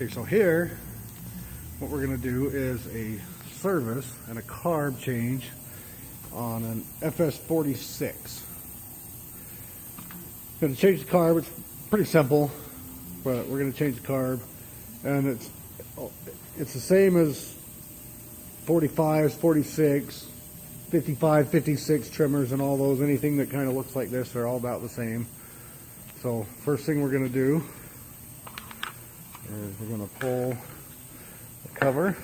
Okay, so here, what we're going to do is a service and a carb change on an FS46. Going to change the carb. It's pretty simple, but we're going to change the carb, and it's the same as 45s, 46, 55, 56 trimmers and all those. Anything that kind of looks like this, they're all about the same. So first thing we're going to do is we're going to pull the cover.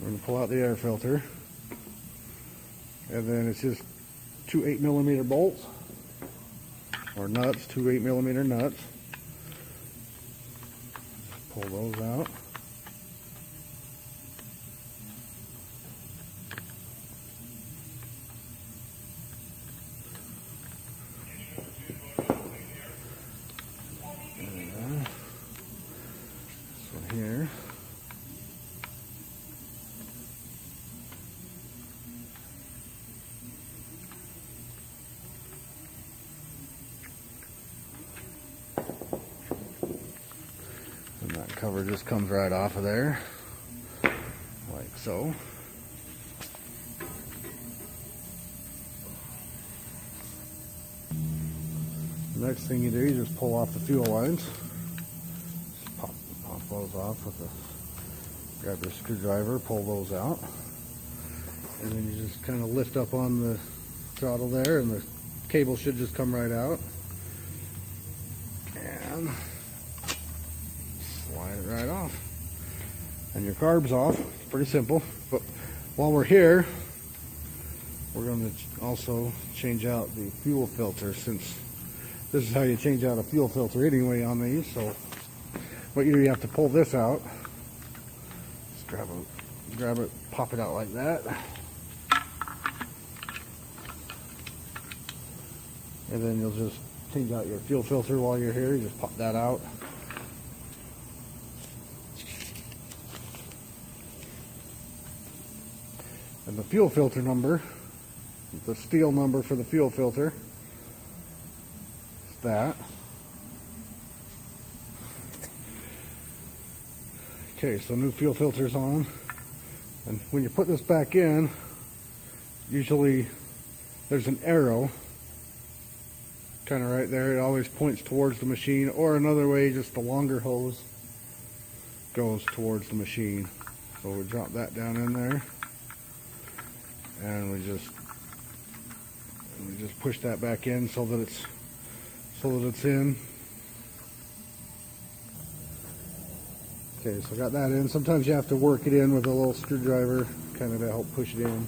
We're going to pull out the air filter, and then it's just two 8mm bolts or nuts, two 8mm nuts. Pull those out. Here. And that cover just comes right off of there, like so. Next thing you do, you just pull off the fuel lines. Pop those off with a, grab your screwdriver, pull those out, and then you just kind of lift up on the throttle there, and the cable should just come right out, and slide it right off, and your carb's off. It's pretty simple. But while we're here, we're going to also change out the fuel filter, since this is how you change out a fuel filter anyway on these. So what you do, you have to pull this out. Just grab it, pop it out like that. And then you'll just change out your fuel filter while you're here. You just pop that out. And the fuel filter number, the Stihl number for the fuel filter, is that. Okay, so new fuel filter's on, and when you put this back in, usually there's an arrow kind of right there. It always points towards the machine, or another way, just the longer hose goes towards the machine. So we drop that down in there, and we just push that back in so that it's in. Okay, so I got that in. Sometimes you have to work it in with a little screwdriver kind of to help push it in.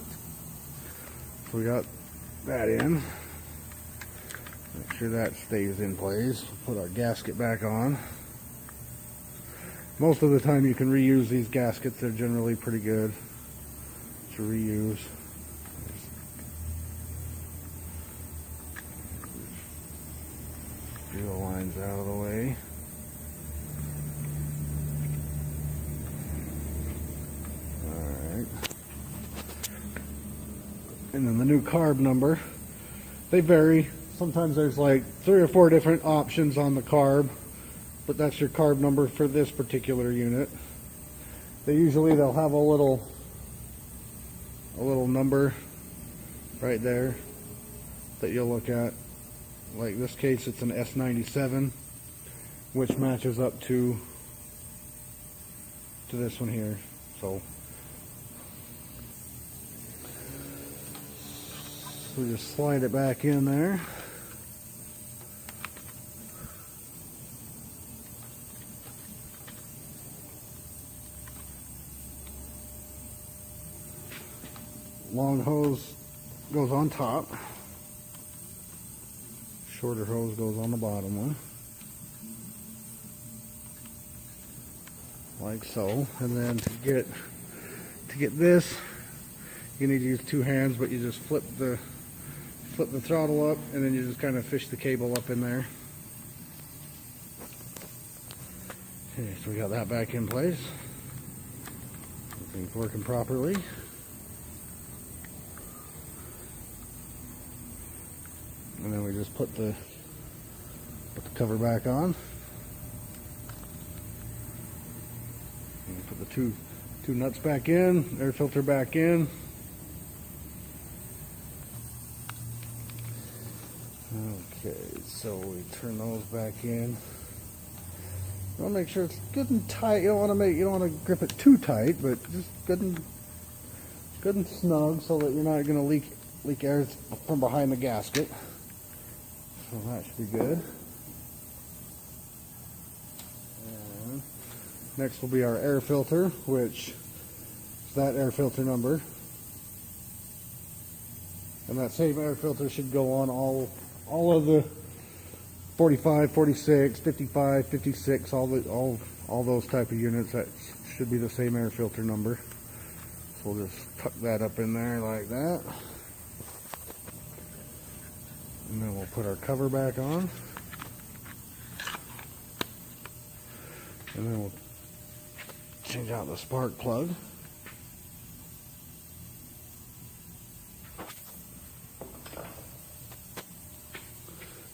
So we got that in. Make sure that stays in place. Put our gasket back on. Most of the time you can reuse these gaskets. They're generally pretty good to reuse. Fuel lines out of the way. And then the new carb number, they vary. Sometimes there's like 3 or 4 different options on the carb, but that's your carb number for this particular unit. They'll have a little number right there that you'll look at. Like this case, it's an S97, which matches up to this one here. So we just slide it back in there. Long hose goes on top. Shorter hose goes on the bottom one. Like so. And then to get this, you need to use 2 hands, but you just flip the throttle up, and then you just kind of fish the cable up in there. Okay, so we got that back in place. Everything's working properly. And then we just put the cover back on. Put the two nuts back in, air filter back in. Okay, so we turn those back in. You want to make sure it's good and tight. You don't want to grip it too tight, but just good and snug so that you're not going to leak air from behind the gasket. So that should be good. And next will be our air filter, which is that air filter number. And that same air filter should go on all of the 45, 46, 55, 56, all those type of units. That should be the same air filter number. So we'll just tuck that up in there like that. And then we'll put our cover back on. And then we'll change out the spark plug.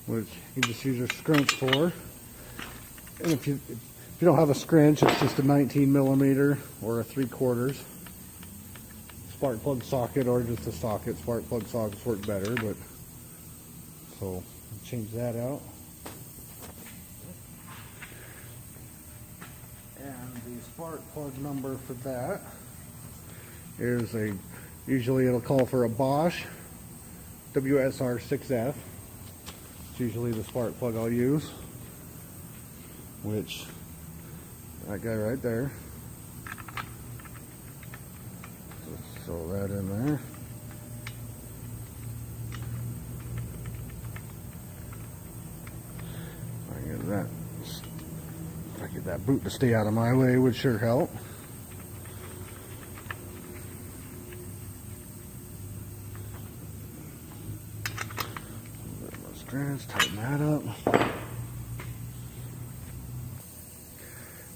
Which you just use your scrunch for. And if you don't have a scrunch, it's just a 19 millimeter or a 3/4 spark plug socket, or just a socket. Spark plug sockets work better, but so change that out. And the spark plug number for that is usually it'll call for a Bosch WSR 6F. It's usually the spark plug I'll use, which that guy right there. Just throw that in there. If I get that boot to stay out of my way, would sure help. Tighten that up.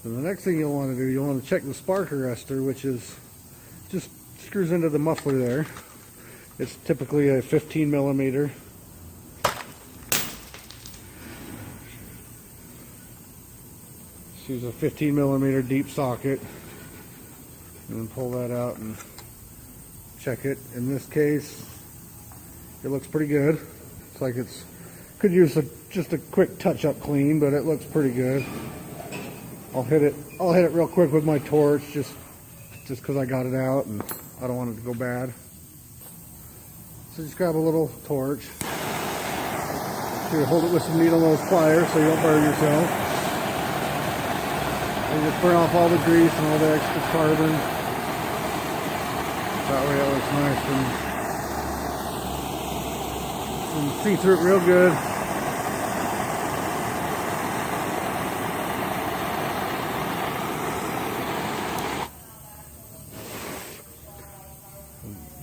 And the next thing you'll want to do, you'll want to check the spark arrestor, which is just screws into the muffler there. It's typically a 15 millimeter. Just use a 15 millimeter deep socket, and then pull that out and check it. In this case, it looks pretty good. It's like it's could use just a quick touch-up clean, but it looks pretty good. I'll hit it real quick with my torch, just because I got it out and I don't want it to go bad. So just grab a little torch. Here, hold it with some needle nose pliers so you don't burn yourself. And just burn off all the grease and all the extra carbon. That way it looks nice and see through it real good.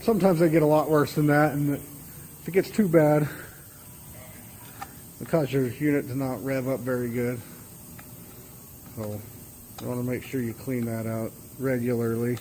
Sometimes they get a lot worse than that, and if it gets too bad, it causes your unit to not rev up very good. So you want to make sure you clean that out regularly.